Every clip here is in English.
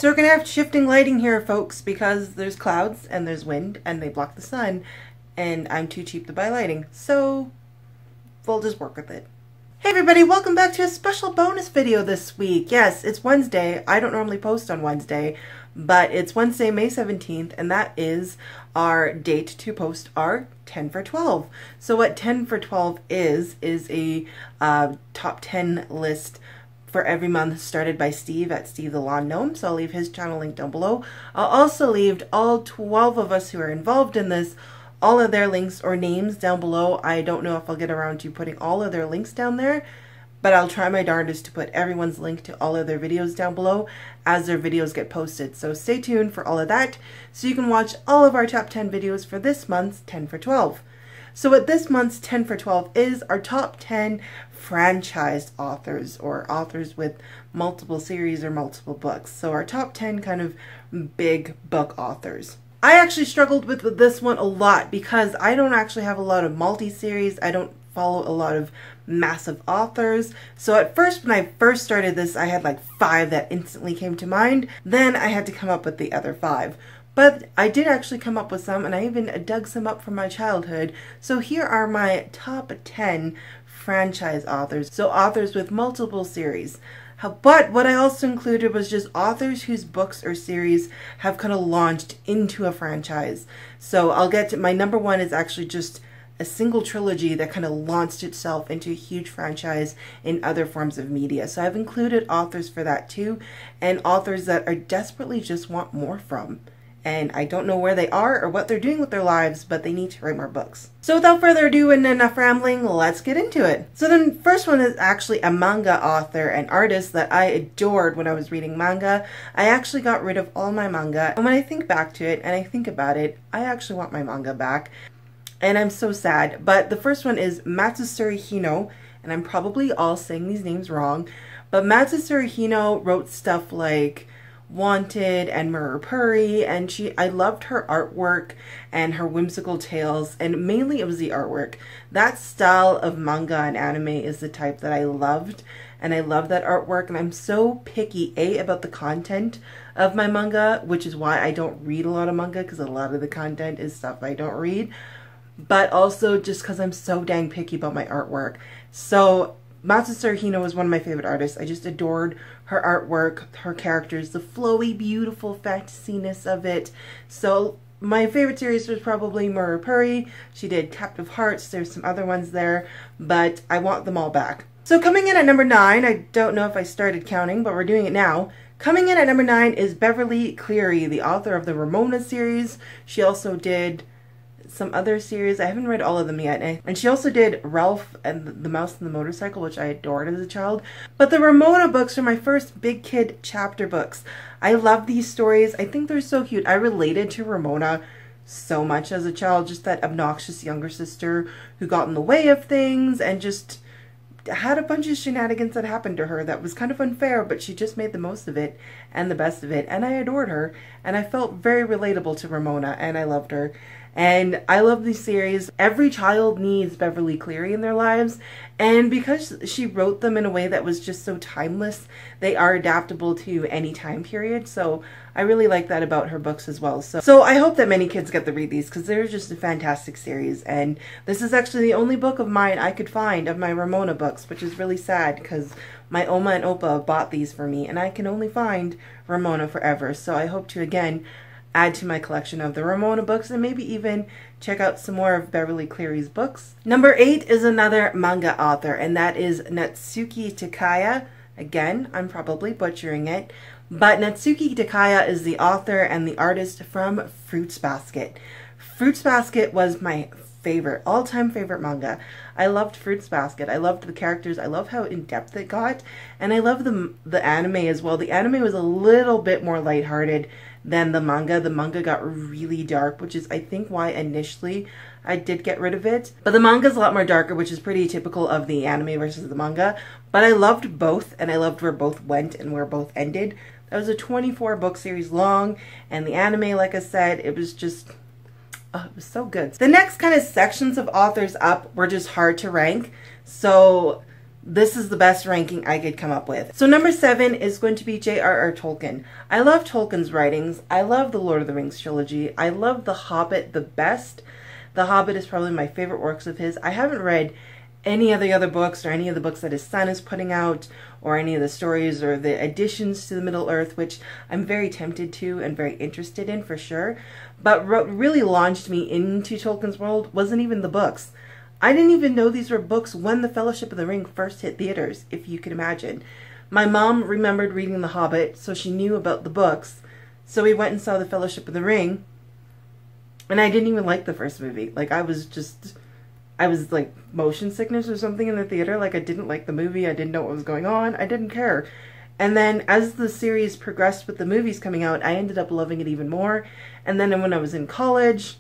So we're going to have shifting lighting here, folks, because there's clouds and there's wind and they block the sun and I'm too cheap to buy lighting. So we'll just work with it. Hey everybody, welcome back to a special bonus video this week. Yes, it's Wednesday. I don't normally post on Wednesday, but it's Wednesday, May 17th, and that is our date to post our 10 for 12. So what 10 for 12 is a top 10 list for every month started by Steve at Steve the Lawn Gnome. So I'll leave his channel link down below. I'll also leave all 12 of us who are involved in this, all of their links or names down below. I don't know if I'll get around to putting all of their links down there, but I'll try my darndest to put everyone's link to all of their videos down below as their videos get posted. So stay tuned for all of that so you can watch all of our top 10 videos for this month's 10 for 12. So what this month's 10 for 12 is our top 10 franchised authors, or authors with multiple series or multiple books. So our top 10 kind of big book authors. I actually struggled with this one a lot because I don't actually have a lot of multi-series. I don't follow a lot of massive authors. So at first, when I first started this, I had like 5 that instantly came to mind. Then I had to come up with the other 5. But I did actually come up with some, and I even dug some up from my childhood. So here are my top 10 franchise authors. So authors with multiple series. But what I also included was just authors whose books or series have kind of launched into a franchise. So I'll get to my number 1 is actually just a single trilogy that kind of launched itself into a huge franchise in other forms of media. So I've included authors for that too, and authors that I desperately just want more from. And I don't know where they are or what they're doing with their lives, but they need to write more books. So without further ado and enough rambling, let's get into it. So the first one is actually a manga author and artist that I adored when I was reading manga. I actually got rid of all my manga, and when I think back to it and I think about it, I actually want my manga back. And I'm so sad. But the first one is Matsusuri Hino, and I'm probably all saying these names wrong, but Matsusuri Hino wrote stuff like Wanted and Murapuri, and I loved her artwork and her whimsical tales, and mainly it was the artwork. That style of manga and anime is the type that I loved, and I love that artwork, and I'm so picky about the content of my manga, which is why I don't read a lot of manga, because a lot of the content is stuff I don't read, but also just because I'm so dang picky about my artwork. So Matsusuri Hino was one of my favorite artists. I just adored her artwork, her characters, the flowy, beautiful fantasiness of it. So my favorite series was probably Murapuri. She did Captive Hearts. There's some other ones there, but I want them all back. So coming in at number 9, I don't know if I started counting, but we're doing it now. Coming in at number 9 is Beverly Cleary, the author of the Ramona series. She also did some other series. I haven't read all of them yet. And she also did Ralph and the Mouse and the Motorcycle, which I adored as a child. But the Ramona books are my first big kid chapter books. I love these stories. I think they're so cute. I related to Ramona so much as a child, just that obnoxious younger sister who got in the way of things and just had a bunch of shenanigans that happened to her that was kind of unfair, but she just made the most of it and the best of it. And I adored her, and I felt very relatable to Ramona, and I loved her. And I love these series. Every child needs Beverly Cleary in their lives, and because she wrote them in a way that was just so timeless, they are adaptable to any time period. So I really like that about her books as well. So I hope that many kids get to read these, because they're just a fantastic series. And this is actually the only book of mine I could find of my Ramona books, which is really sad because my Oma and Opa bought these for me, and I can only find Ramona forever. So I hope to, again, add to my collection of the Ramona books and maybe even check out some more of Beverly Cleary's books. Number 8 is another manga author, and that is Natsuki Takaya. Again, I'm probably butchering it, but Natsuki Takaya is the author and the artist from Fruits Basket. Fruits Basket was my favorite, all-time favorite manga. I loved Fruits Basket. I loved the characters. I love how in-depth it got, and I love the anime as well. The anime was a little bit more lighthearted than the manga. The manga got really dark, which is I think why initially I did get rid of it. But the manga is a lot more darker, which is pretty typical of the anime versus the manga. But I loved both, and I loved where both went and where both ended. That was a 24 book series long, and the anime, like I said, it was just, oh, it was so good. The next kind of sections of authors up were just hard to rank. So this is the best ranking I could come up with. So number 7 is going to be Jrr Tolkien. I love Tolkien's writings. I love the Lord of the Rings trilogy. I love The Hobbit the best. The Hobbit is probably my favorite works of his. I haven't read any of the other books or any of the books that his son is putting out or any of the stories or the additions to the Middle-earth, which I'm very tempted to and very interested in for sure. But what really launched me into Tolkien's world wasn't even the books. I didn't even know these were books when The Fellowship of the Ring first hit theaters, if you can imagine. My mom remembered reading The Hobbit, so she knew about the books. So we went and saw The Fellowship of the Ring, and I didn't even like the first movie. Like, I was like motion sickness or something in the theater. Like, I didn't like the movie. I didn't know what was going on. I didn't care. And then as the series progressed with the movies coming out, I ended up loving it even more. And then when I was in college,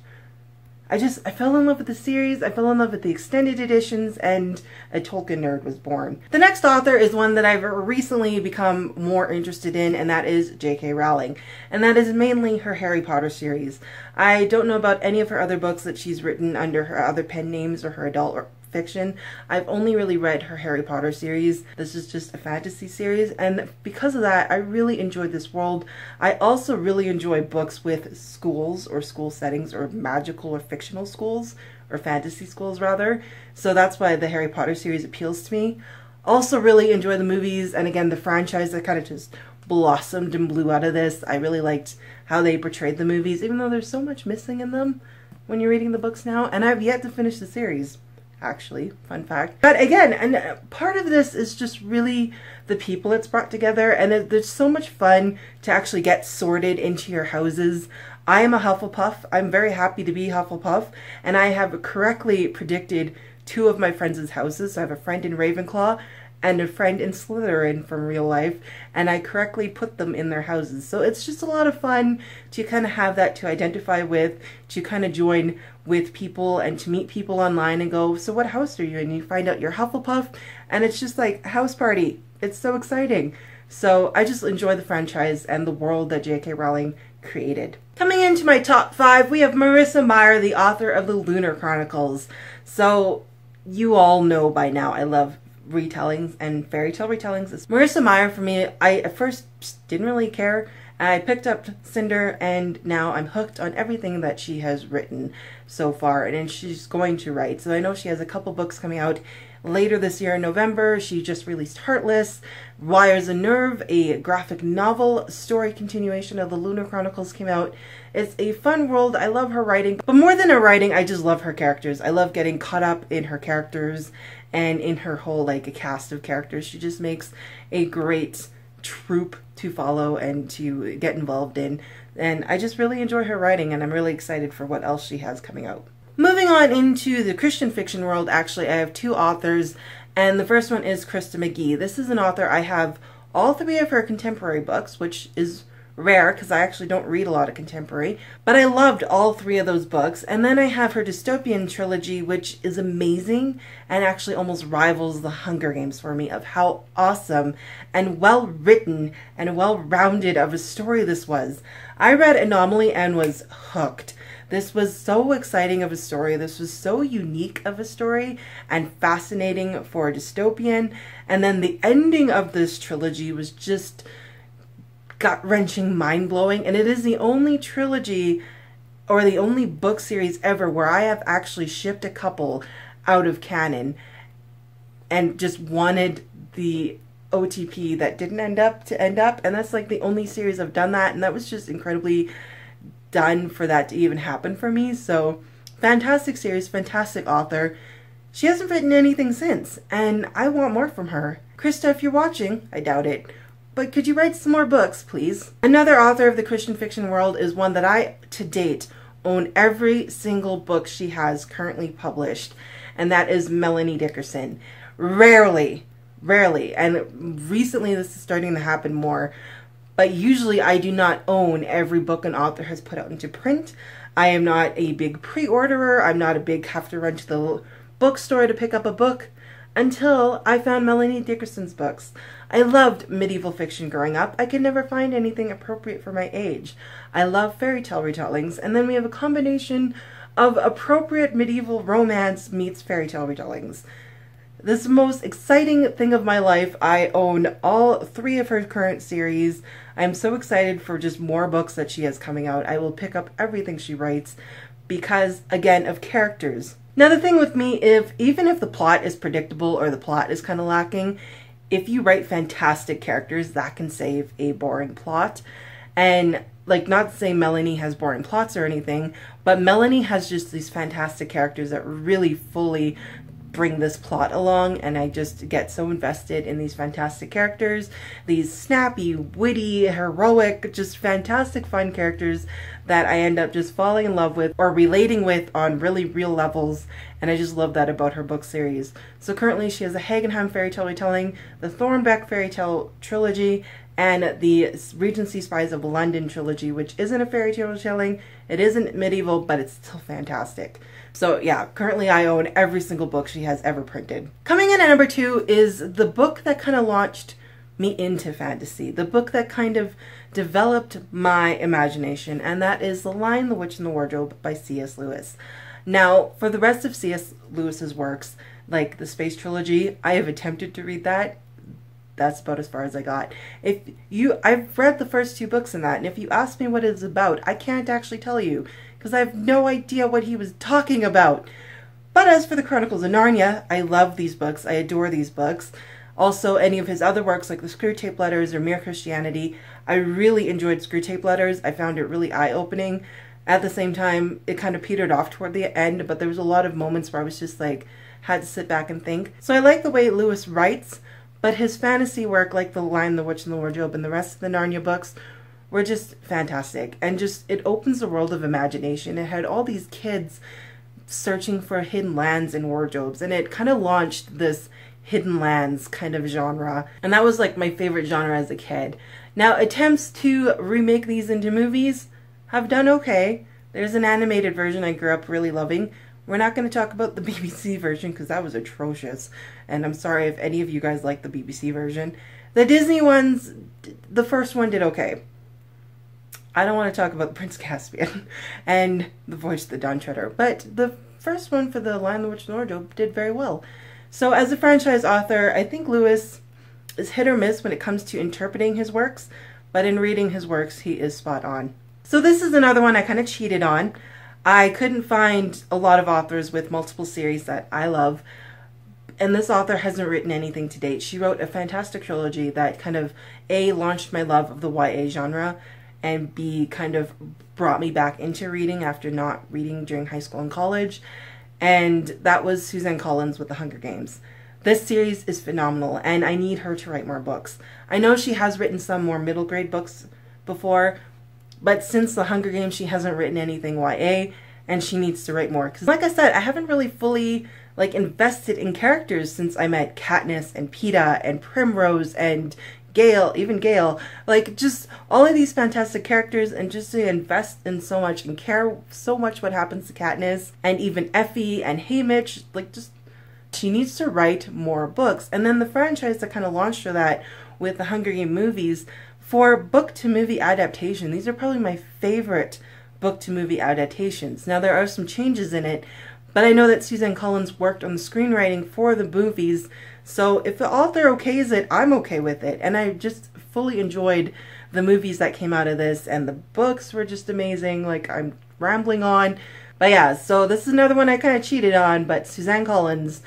I fell in love with the series. I fell in love with the extended editions, and a Tolkien nerd was born. The next author is one that I've recently become more interested in, and that is J.K. Rowling. And that is mainly her Harry Potter series. I don't know about any of her other books that she's written under her other pen names or her adult fiction. I've only really read her Harry Potter series. This is just a fantasy series, and because of that, I really enjoyed this world. I also really enjoy books with schools or school settings or magical or fictional schools, or fantasy schools rather. So that's why the Harry Potter series appeals to me. Also really enjoy the movies, and again, the franchise that kind of just blossomed and blew out of this. I really liked how they portrayed the movies, even though there's so much missing in them when you're reading the books now, and I've yet to finish the series. Actually, fun fact. But again, and part of this is just really the people it's brought together, and there's so much fun to actually get sorted into your houses. I am a Hufflepuff. I'm very happy to be Hufflepuff, and I have correctly predicted 2 of my friends' houses. So I have a friend in Ravenclaw and a friend in Slytherin from real life, and I correctly put them in their houses. So it's just a lot of fun to kind of have that to identify with, to kind of join with people and to meet people online and go, so what house are you in? You find out you're Hufflepuff, and it's just like a house party. It's so exciting. So I just enjoy the franchise and the world that J.K. Rowling created. Coming into my top 5, we have Marissa Meyer, the author of the Lunar Chronicles. So you all know by now I love retellings and fairy tale retellings. Marissa Meyer, for me, I at first didn't really care. I picked up Cinder, and now I'm hooked on everything that she has written so far, and she's going to write. So I know she has a couple books coming out later this year in November. She just released Heartless. Wires and Nerve, a graphic novel story continuation of the Lunar Chronicles, came out. It's a fun world. I love her writing, but more than her writing, I just love her characters. I love getting caught up in her characters and in her whole like a cast of characters. She just makes a great troupe to follow and to get involved in, and I just really enjoy her writing, and I'm really excited for what else she has coming out. Moving on into the Christian fiction world, actually I have 2 authors, and the first one is Krista Mcgee. This is an author. I have all 3 of her contemporary books, which is rare because I actually don't read a lot of contemporary, but I loved all 3 of those books. And then I have her dystopian trilogy, which is amazing and actually almost rivals the Hunger Games for me of how awesome and well written and well rounded of a story this was. I read Anomaly and was hooked. This was so exciting of a story. This was so unique of a story and fascinating for a dystopian. And then the ending of this trilogy was just gut-wrenching, mind-blowing, and it is the only trilogy or the only book series ever where I have actually shipped a couple out of canon and just wanted the OTP that didn't end up, and that's like the only series I've done that, and that was just incredibly done for that to even happen for me. So fantastic series, fantastic author. She hasn't written anything since, and I want more from her. Krista, if you're watching, I doubt it, but could you write some more books, please? Another author of the Christian fiction world is one that I, to date, own every single book she has currently published, and that is Melanie Dickerson. Rarely, and recently this is starting to happen more, but usually I do not own every book an author has put out into print. I am not a big pre-orderer. I'm not a big have to run to the bookstore to pick up a book until I found Melanie Dickerson's books. I loved medieval fiction growing up. I could never find anything appropriate for my age. I love fairy tale retellings, and then we have a combination of appropriate medieval romance meets fairy tale retellings. This is the most exciting thing of my life. I own all 3 of her current series. I'm so excited for just more books that she has coming out. I will pick up everything she writes because, again, of characters. Now the thing with me, even if the plot is predictable or the plot is kind of lacking, if you write fantastic characters, that can save a boring plot. And like, not to say Melanie has boring plots or anything, but Melanie has just these fantastic characters that really fully bring this plot along, and I just get so invested in these fantastic characters, these snappy, witty, heroic, just fantastic fun characters that I end up just falling in love with or relating with on really real levels, and I just love that about her book series. So currently she has a Hagenheim fairy tale retelling, the Thornbeck fairy tale trilogy, and the Regency Spies of London trilogy, which isn't a fairy tale retelling, it isn't medieval, but it's still fantastic. So yeah, currently I own every single book she has ever printed. Coming in at number 2 is the book that kind of launched me into fantasy, the book that kind of developed my imagination, and that is The Lion, the Witch, and the Wardrobe by C.S. Lewis. Now, for the rest of C.S. Lewis's works, like the Space Trilogy, I have attempted to read that. That's about as far as I got. I've read the first 2 books in that, and if you ask me what it's about, I can't actually tell you, because I have no idea what he was talking about. But as for the Chronicles of Narnia, I love these books. I adore these books. Also, any of his other works like the Screwtape Letters or Mere Christianity, I really enjoyed Screwtape Letters. I found it really eye-opening. At the same time, it kind of petered off toward the end, but there was a lot of moments where I was just like, had to sit back and think. So I like the way Lewis writes, but his fantasy work, like The Lion, the Witch, and the Wardrobe, and the rest of the Narnia books, were just fantastic. And just, it opens the world of imagination. It had all these kids searching for hidden lands and wardrobes, and it kind of launched this hidden lands kind of genre. And that was like my favorite genre as a kid. Now, attempts to remake these into movies have done okay. There's an animated version I grew up really loving. We're not going to talk about the BBC version because that was atrocious. And I'm sorry if any of you guys like the BBC version. The Disney ones, the first one did okay. I don't want to talk about Prince Caspian and the voice of the Dawn Treader, but the first one for The Lion, the Witch, and the Wardrobe did very well. So as a franchise author, I think Lewis is hit or miss when it comes to interpreting his works, but in reading his works, he is spot on. So this is another one I kind of cheated on. I couldn't find a lot of authors with multiple series that I love, and this author hasn't written anything to date. She wrote a fantastic trilogy that kind of A, launched my love of the YA genre, and B, kind of brought me back into reading after not reading during high school and college, and that was Suzanne Collins with The Hunger Games. This series is phenomenal, and I need her to write more books. I know she has written some more middle grade books before, but since The Hunger Games, she hasn't written anything YA, and she needs to write more. Because like I said, I haven't really fully invested in characters since I met Katniss and Peeta and Primrose and Gale, even Gale, like just all of these fantastic characters, and just to invest in so much and care so much what happens to Katniss and even Effie and Haymitch, like just she needs to write more books. And then the franchise that kind of launched her that with the Hunger Games movies, for book to movie adaptation, these are probably my favorite book to movie adaptations. Now there are some changes in it, but I know that Suzanne Collins worked on the screenwriting for the movies, so if the author okays it, I'm okay with it. And I just fully enjoyed the movies that came out of this, and the books were just amazing. Like, I'm rambling on. But yeah, so this is another one I kind of cheated on, but Suzanne Collins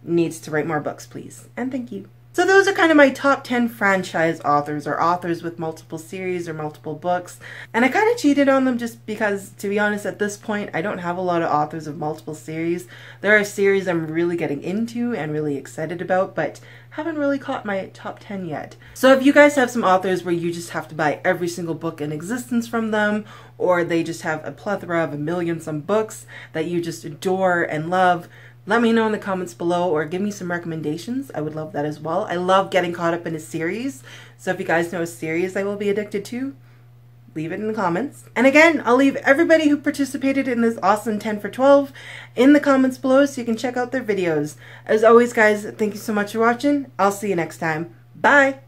needs to write more books, please. And thank you. So those are kind of my top 10 franchise authors, or authors with multiple series or multiple books. And I kind of cheated on them just because, to be honest, at this point, I don't have a lot of authors of multiple series. There are series I'm really getting into and really excited about, but haven't really caught my top 10 yet. So if you guys have some authors where you just have to buy every single book in existence from them, or they just have a plethora of a million some books that you just adore and love, let me know in the comments below, or give me some recommendations. I would love that as well. I love getting caught up in a series. So if you guys know a series I will be addicted to, leave it in the comments. And again, I'll leave everybody who participated in this awesome 10 for 12 in the comments below so you can check out their videos. As always, guys, thank you so much for watching. I'll see you next time. Bye!